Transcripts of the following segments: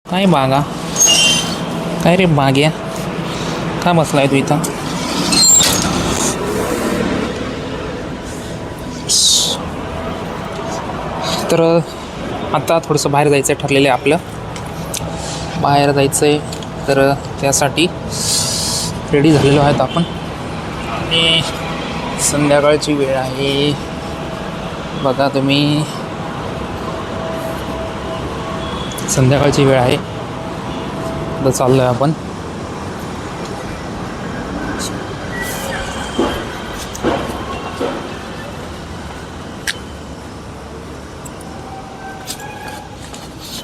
काय बागा? काय रे बाग्या? का बसलाय तू इथं? तर आता थोडंसं बाहेर जायचं आहे ठरलेलं आहे आपलं. बाहेर जायचं आहे तर त्यासाठी रेडी झालेलो आहेत आपण. आणि संध्याकाळची वेळ आहे बघा तुम्ही. संध्याकाळची वेळ आहे. आता चाललो आहे आपण.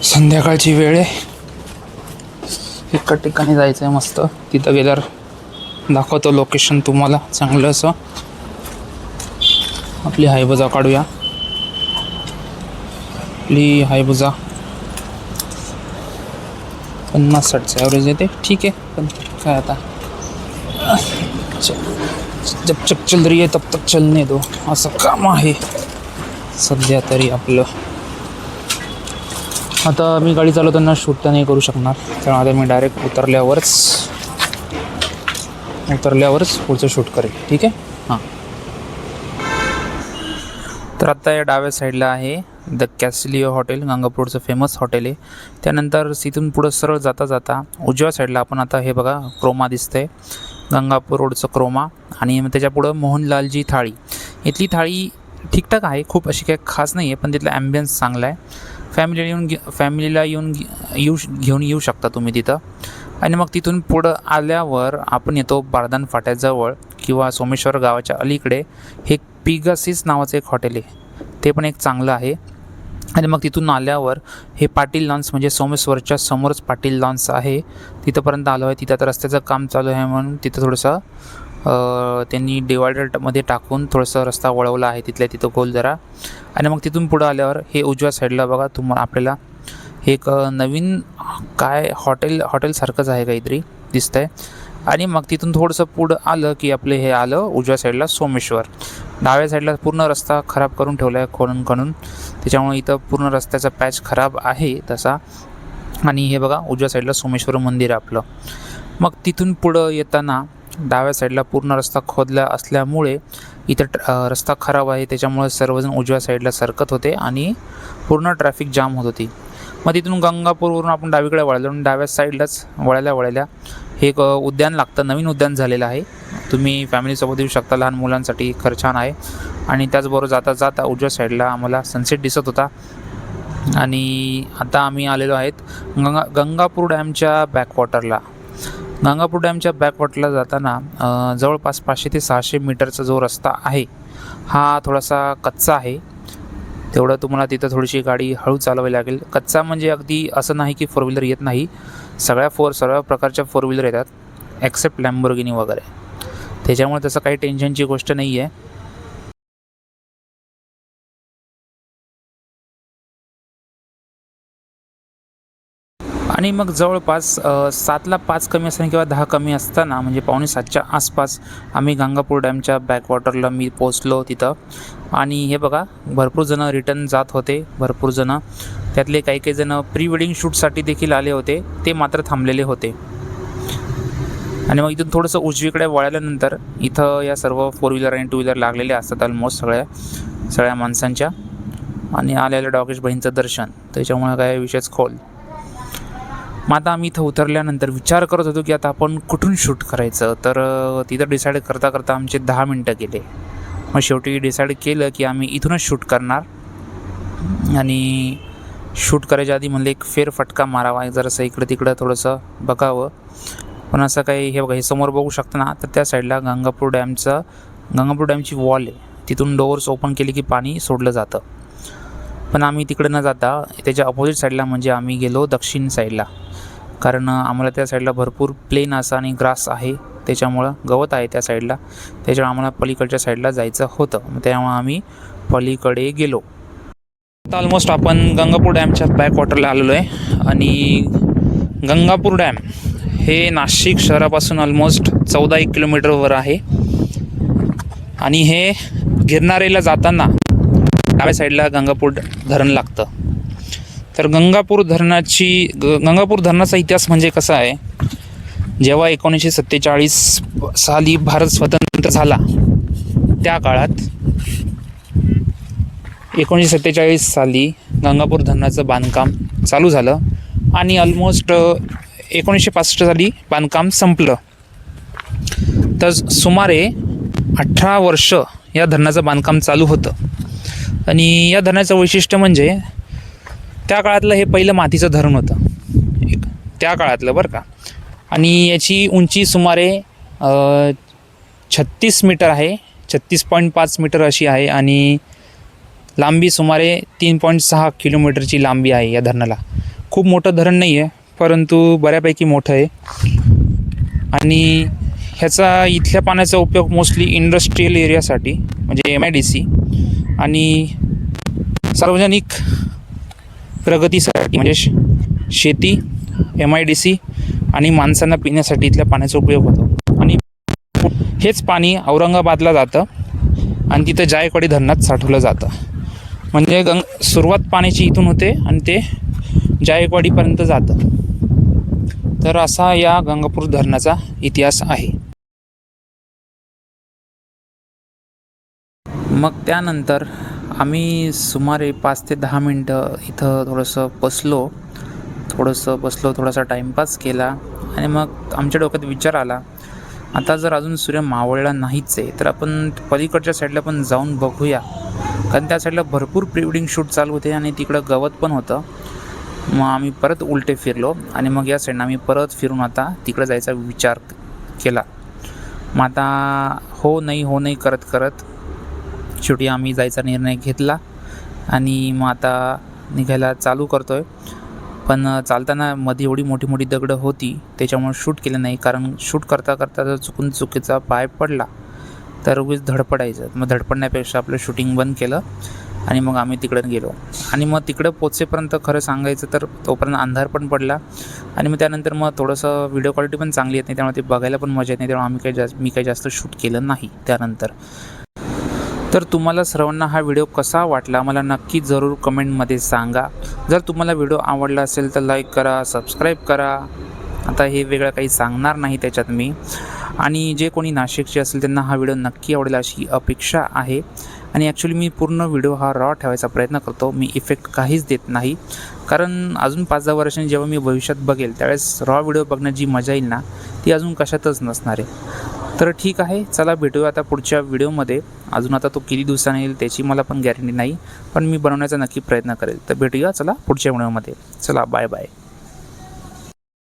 संध्याकाळची वेळ आहे. एका ठिकाणी जायचं आहे मस्त. तिथं गेल्यावर दाखवतो लोकेशन तुम्हाला चांगलं असं. आपली हायबुजा काढूया. आपली हायबुजा 50-60चं ॲव्हरेज येते. ठीक आहे, पण काय आता जब तक चल रही है तब तक चलने दो असं काम आहे सध्या तरी आपलं. आता मी गाडी चालवताना शूट तर नाही करू शकणार, त्यामुळे आता मी डायरेक्ट उतरल्यावरच पुढचं शूट करेल. ठीक आहे. हां, तर आत्ता या डाव्या साईडला आहे द कॅसिलिओ हॉटेल, गंगापूरचं फेमस हॉटेल आहे. त्यानंतर तिथून पुढं सरळ जाता जाता उजव्या साईडला आपण आता हे बघा क्रोमा दिसतंय, गंगापूर रोडचं क्रोमा. आणि मग त्याच्या पुढं मोहनलालजी थाळी. इथली थाळी ठीकठाक आहे, खूप अशी काही खास नाही आहे, पण तिथला ॲम्बियन्स चांगला आहे. फॅमिलीला घेऊन येऊ शकता तुम्ही तिथं. आणि मग तिथून पुढं आल्यावर आपण येतो बारदान फाट्याजवळ किंवा सोमेश्वर गावाच्या अलीकडे हे पिगासिस नावाचं एक हॉटेल आहे. ते पण एक चांगलं आहे. आणि मग तिथून आल्यावर हे पाटील लॉन्स, म्हणजे सोमेश्वरच्या समोरच पाटील लॉन्स आहे, तिथंपर्यंत आलो आहे. तिथं आता रस्त्याचं काम चालू आहे म्हणून तिथं थोडंसं त्यांनी डिवायडरमध्ये टाकून थोडंसं रस्ता वळवला आहे तिथल्या तिथं गोल जरा. आणि मग तिथून पुढं आल्यावर हे उजव्या साईडला बघा आपल्याला एक नवीन काय हॉटेलसारखंच आहे काहीतरी दिसतंय. आणि मग तिथून थोडंसं पुढं आलं की आपले हे आलं उजव्या साईडला सोमेश्वर. डाव्या साईडला पूर्ण रस्ता खराब करून ठेवला आहे खणून, त्याच्यामुळे इथं पूर्ण रस्त्याचा पॅच खराब आहे तसा. आणि हे बघा उजव्या साईडला सोमेश्वर मंदिर आहे आपलं. मग तिथून पुढं येताना डाव्या साईडला पूर्ण रस्ता खोदला असल्यामुळे इथं रस्ता खराब आहे, त्याच्यामुळे सर्वजण उजव्या साईडला सरकत होते आणि पूर्ण ट्रॅफिक जाम होत होती. मग तिथून गंगापूरवरून आपण डावीकडे वळलो आणि डाव्या साईडलाच वळल्या हे एक उद्यान लागतं, नवीन उद्यान झालेलं आहे. तुम्ही फॅमिलीसोबत येऊ शकता, लहान मुलांसाठी खरं छान आहे. आणि त्याचबरोबर जाता जाता उजव्या साईडला आम्हाला सनसेट दिसत होता. आणि आता आम्ही आलेलो आहेत गंगापूर डॅमच्या बॅकवॉटरला. गंगापूर डॅमच्या बॅकवॉटरला जाताना जवळपास 500 ते 600 मीटरचा जो रस्ता आहे हा थोडासा कच्चा आहे. तेवढं तुम्हाला तिथं थोडीशी गाडी हळू चालवावी लागेल. कच्चा म्हणजे अगदी असं नाही की 4 व्हीलर येत नाही, सर्व प्रकारच्या 4 व्हीलर येतात एक्सेप्ट लॅम्बोर्गिनी वगैरे. त्याच्यामुळे तसं काही टेन्शनची गोष्ट नाही आहे. आणि मग जवळपास 7ला 5 कमी असताना किंवा 10 कमी असताना, म्हणजे 6:45च्या आसपास आम्ही गंगापूर डॅमच्या बॅकवॉटरला मी पोचलो तिथं. आणि हे बघा भरपूर जणं रिटर्न जात होते, भरपूर जणं, त्यातले काही जणं प्री वेडिंग शूटसाठी देखील आले होते, ते मात्र थांबलेले होते. आणि मग इथून थोडंसं उजवीकडे वळाल्यानंतर इथं या सर्व 4 व्हीलर आणि 2 व्हीलर लागलेले असतात ऑलमोस्ट सगळ्या माणसांच्या. आणि आलेल्या डॉगेश बहीणचं दर्शन, त्याच्यामुळे काय विषयच खोल. मग आता आम्ही इथं उतरल्यानंतर विचार करत होतो की आता आपण कुठून शूट करायचं. तर तिथं डिसाईड करता आमचे 10 मिनटं गेले. मग शेवटी डिसाईड केलं की आम्ही इथूनच शूट करणार. आणि शूट करायच्या आधी म्हणलं एक फेरफटका मारावा, जरासं इकडं तिकडं थोडंसं बघावं. पण असं काही, हे बघा हे समोर बघू शकता ना, तर त्या साईडला गंगापूर डॅमची वॉल आहे. तिथून डोअर्स ओपन केली की पाणी सोडलं जातं. पण आम्ही तिकडे न जाता त्याच्या अपोजिट साईडला, म्हणजे आम्ही गेलो दक्षिण साईडला, कारण आम्हाला त्या साईडला भरपूर प्लेन असं आणि ग्रास आहे, त्याच्यामुळं गवत आहे त्या साईडला, त्याच्यामुळे आम्हाला पलीकडच्या साईडला जायचं होतं. मग त्यामुळे आम्ही पलीकडे गेलो. आता ऑलमोस्ट आपण गंगापूर डॅमच्या बॅकवॉटरला आलेलो आहे. आणि गंगापूर डॅम हे नाशिक शहरापासून ऑलमोस्ट 14-1 किलोमीटरवर आहे. आणि हे गिरनारेला जाताना डाव्या साईडला गंगापूर धरण लागतं. तर गंगापूर धरणाचा इतिहास म्हणजे कसा आहे, जेव्हा 1947 साली भारत स्वतंत्र झाला त्या काळात 1947 साली गंगापूर धरणाचं बांधकाम चालू झालं आणि ऑलमोस्ट 1965 साली बांधकाम संपलं. तर सुमारे 18 वर्ष या धरणाचं बांधकाम चालू होतं. आणि या धरणाचं वैशिष्ट्य म्हणजे त्या काळातलं हे पहिलं मातीचं धरण होतं, त्या काळातलं बरं का. आणि याची उंची सुमारे 36 मीटर आहे, 36.5 मीटर अशी आहे. आणि लांबी सुमारे 3.6 किलोमीटरची लांबी आहे या धरणाला. खूप मोठं धरण नाही आहे, परंतु बऱ्यापैकी मोठं आहे. आणि ह्याचा इथल्या पाण्याचा उपयोग मोस्टली इंडस्ट्रीयल एरियासाठी म्हणजे MIDC आणि सार्वजनिक प्रगतीसाठी म्हणजे शेती, MIDC आणि माणसांना पिण्यासाठी इथल्या पाण्याचा उपयोग होतो. आणि हेच पाणी औरंगाबादला जातं आणि तिथं जायकवाडी धरणात साठवलं जातं. म्हणजे सुरुवात पाण्याची इथून होते आणि ते जायकवाडीपर्यंत जातं. तर असा या गंगापूर धरणाचा इतिहास आहे. मग त्यानंतर आम्ही सुमारे 5 ते 10 मिनटं इथं थोडासा बसलो, थोडासा टाईमपास केला. आणि मग आमच्या डोक्यात विचार आला, आता जर अजून सूर्य मावळला नाहीच आहे तर आपण पलीकडच्या साईडला पण जाऊन बघूया, कारण त्या साईडला भरपूर प्री वेडिंग शूट चालू होते आणि तिकडं गवत पण होतं. मग आम्ही परत उलटे फिरलो आणि मग या साईडनं आम्ही परत फिरून आता तिकडं जायचा विचार केला. मग आता हो नाही करत शेवटी आम्ही जायचा निर्णय घेतला आणि मग आता निघायला चालू करतो आहे. पण चालताना मध्ये एवढी मोठी दगडं होती त्याच्यामुळे शूट केलं नाही, कारण शूट करता जर चुकीचा पाय पडला तर उगीच धडपडायचं. मग धडपडण्यापेक्षा आपलं शूटिंग बंद केलं आणि मग आम्ही तिकडं गेलो. आणि मग तिकडं पोचेपर्यंत खरं सांगायचं तर तोपर्यंत अंधार पण पडला. आणि मग त्यानंतर मग थोडंसं व्हिडिओ क्वालिटी पण चांगली येत नाही, त्यामुळे ते बघायला पण मजा येत नाही. त्यामुळे मी काही जास्त शूट केलं नाही त्यानंतर. तर तुम्हाला सर्वांना हा व्हिडिओ कसा वाटला मला नक्की जरूर कमेंटमध्ये सांगा. जर तुम्हाला व्हिडिओ आवडला असेल तर लाईक करा, सबस्क्राईब करा. आता हे वेगळं काही सांगणार नाही त्याच्यात मी. आणि जे कोणी नाशिकचे असेल त्यांना हा व्हिडिओ नक्की आवडेल अशी अपेक्षा आहे. आणि ॲक्च्युली मी पूर्ण व्हिडिओ हा रॉ ठेवायचा प्रयत्न करतो, मी इफेक्ट काहीच देत नाही. कारण अजून 5-10 वर्षांनी जेव्हा मी भविष्यात बघेल त्यावेळेस रॉ व्हिडिओ बघण्याची जी मजा येईल ना ती अजून कशातच नसणार आहे. तर ठीक आहे, चला भेटूया आता पुढच्या व्हिडिओमध्ये. अजून आता तो किती दिवसांनी येईल त्याची मला पण गॅरंटी नाही, पण मी बनवण्याचा नक्की प्रयत्न करेल. तर भेटूया चला पुढच्या व्हिडिओमध्ये. चला बाय बाय.